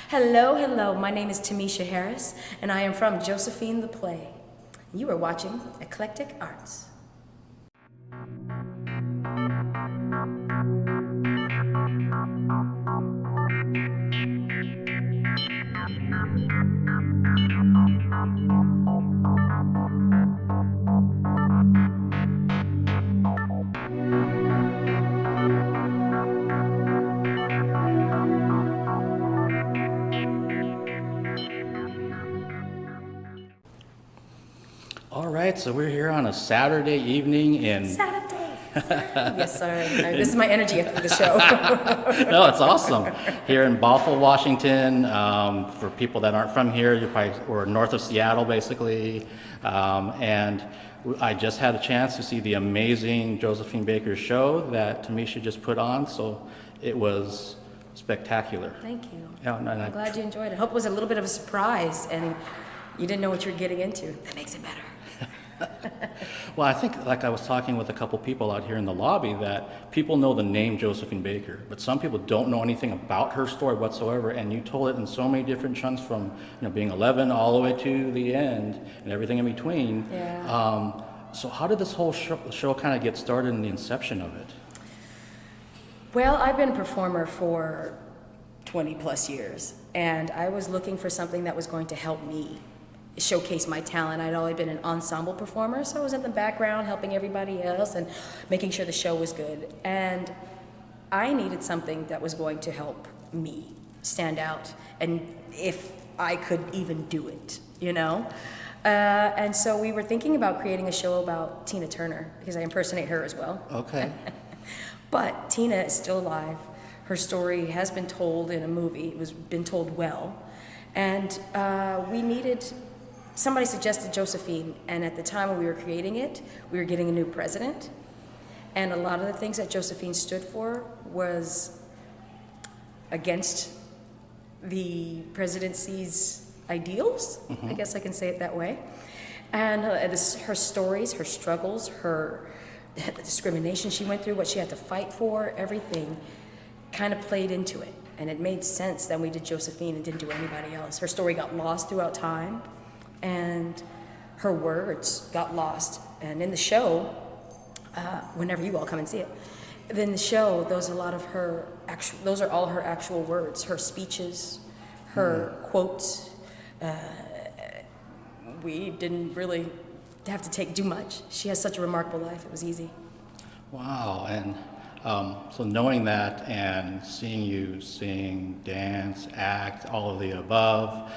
Hello, hello. My name is Tymisha Harris, and I am from Josephine the Play. You are watching Eclectic Arts. All right, so we're here on a Saturday evening in... Saturday. Yes, sorry. This is my energy after the show. No, it's awesome. Here in Bothell, Washington. For people that aren't from here, we're north of Seattle, basically. And I just had a chance to see the amazing Josephine Baker show that Tymisha just put on, so it was spectacular. Thank you. Yeah, I'm glad you enjoyed it. I hope it was a little bit of a surprise and you didn't know what you were getting into. That makes it better. Well, I think, like I was talking with a couple people out here in the lobby, that people know the name Josephine Baker, but some people don't know anything about her story whatsoever, and you told it in so many different chunks from being 11 all the way to the end and everything in between. Yeah. So how did this whole show kind of get started in the inception of it? Well, I've been a performer for 20 plus years, and I was looking for something that was going to help me showcase my talent. I'd always been an ensemble performer, so I was in the background helping everybody else and making sure the show was good. And I needed something that was going to help me stand out, and if I could even do it, And so we were thinking about creating a show about Tina Turner, because I impersonate her as well. Okay. But Tina is still alive. Her story has been told in a movie. It was been told well. And somebody suggested Josephine, and at the time when we were creating it, we were getting a new president. And a lot of the things that Josephine stood for was against the presidency's ideals. Mm-hmm. I guess I can say it that way. And her stories, her struggles, the discrimination she went through, what she had to fight for, everything kind of played into it. And it made sense that we did Josephine and didn't do anybody else. Her story got lost throughout time, and her words got lost. And in the show, whenever you all come and see it, in the show, those are all her actual words, her speeches, her quotes. We didn't really have to do much. She has such a remarkable life. It was easy. Wow. And so knowing that and seeing you sing, dance, act, all of the above,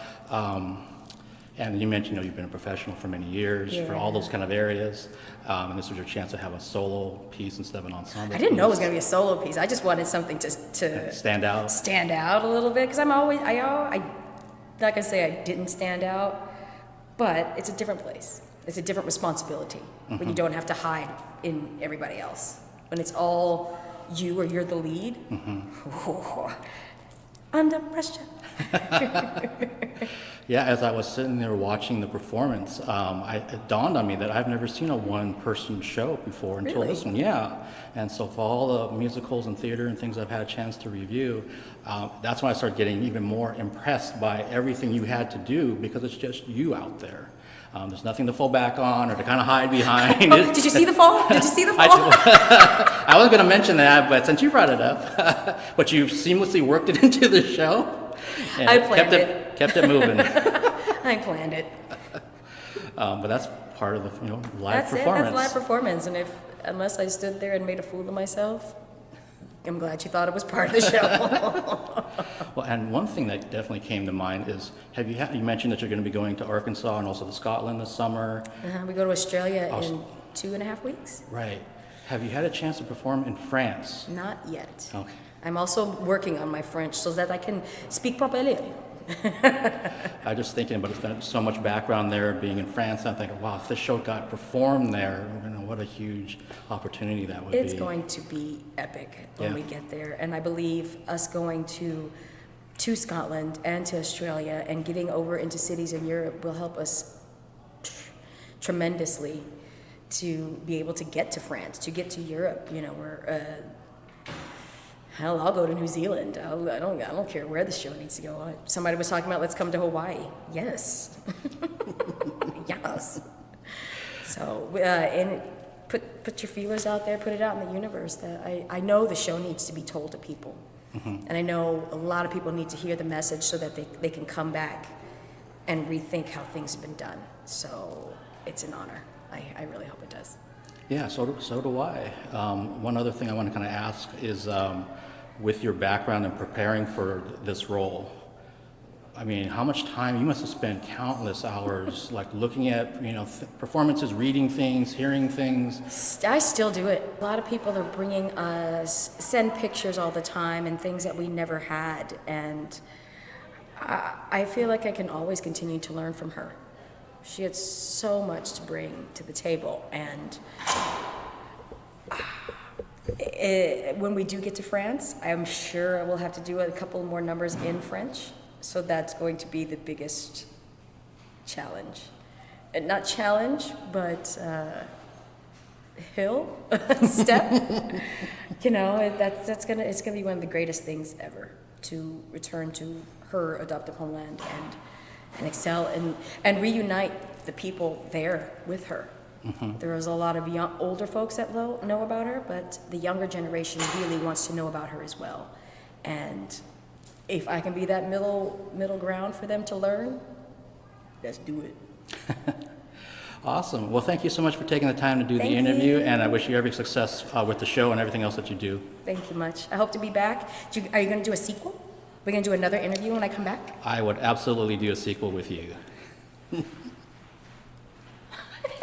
and you mentioned you've been a professional for many years, for all those kind of areas, and this was your chance to have a solo piece instead of an ensemble. I didn't know it was going to be a solo piece. I just wanted something to stand out a little bit, because I'm not going to say I didn't stand out, but it's a different place. It's a different responsibility when you don't have to hide in everybody else. When it's all you or you're the lead, under pressure. Yeah, as I was sitting there watching the performance, it dawned on me that I've never seen a one-person show before until this one. Yeah, and so for all the musicals and theater and things I've had a chance to review, that's when I started getting even more impressed by everything you had to do, because it's just you out there. There's nothing to fall back on or to kind of hide behind. Did you see the fall? Did you see the fall? I was going to mention that, but since you brought it up, but you seamlessly worked it into the show. And I planned it. Kept it moving. I planned it. But that's part of the live performance. That's live performance, and unless I stood there and made a fool of myself, I'm glad you thought it was part of the show. Well, and one thing that definitely came to mind is, you mentioned that you're going to be going to Arkansas and also to Scotland this summer. We go to Australia in 2.5 weeks. Right. Have you had a chance to perform in France? Not yet. Okay. I'm also working on my French so that I can speak properly. I just thinking, but it's been so much background there being in France. I'm thinking, wow, if this show got performed there, what a huge opportunity that would be. It's going to be epic when we get there, and I believe us going to Scotland and to Australia and getting over into cities in Europe will help us tremendously to be able to get to France, to get to Europe. Hell, I'll go to New Zealand. I don't care where the show needs to go. Somebody was talking about, let's come to Hawaii. Yes. Yes. So, and put your feelers out there, put it out in the universe. That I know the show needs to be told to people. And I know a lot of people need to hear the message so that they can come back and rethink how things have been done. So it's an honor. I really hope it does. Yeah, so do I. One other thing I want to kind of ask is, with your background in preparing for this role, I mean, how much time, you must have spent countless hours like looking at, performances, reading things, hearing things. I still do it. A lot of people are bringing us, send pictures all the time and things that we never had. And I feel like I can always continue to learn from her. She had so much to bring to the table. And when we do get to France, I'm sure I will have to do a couple more numbers in French. So that's going to be the biggest challenge. And not challenge, but step. It's gonna be one of the greatest things ever to return to her adoptive homeland and excel and reunite the people there with her. There is a lot of older folks that know about her, but the younger generation really wants to know about her as well. And if I can be that middle ground for them to learn, let's do it. Awesome. Well, thank you so much for taking the time to do the interview, and I wish you every success with the show and everything else that you do. Thank you much. I hope to be back. Are you going to do a sequel? We're going to do another interview when I come back? I would absolutely do a sequel with you.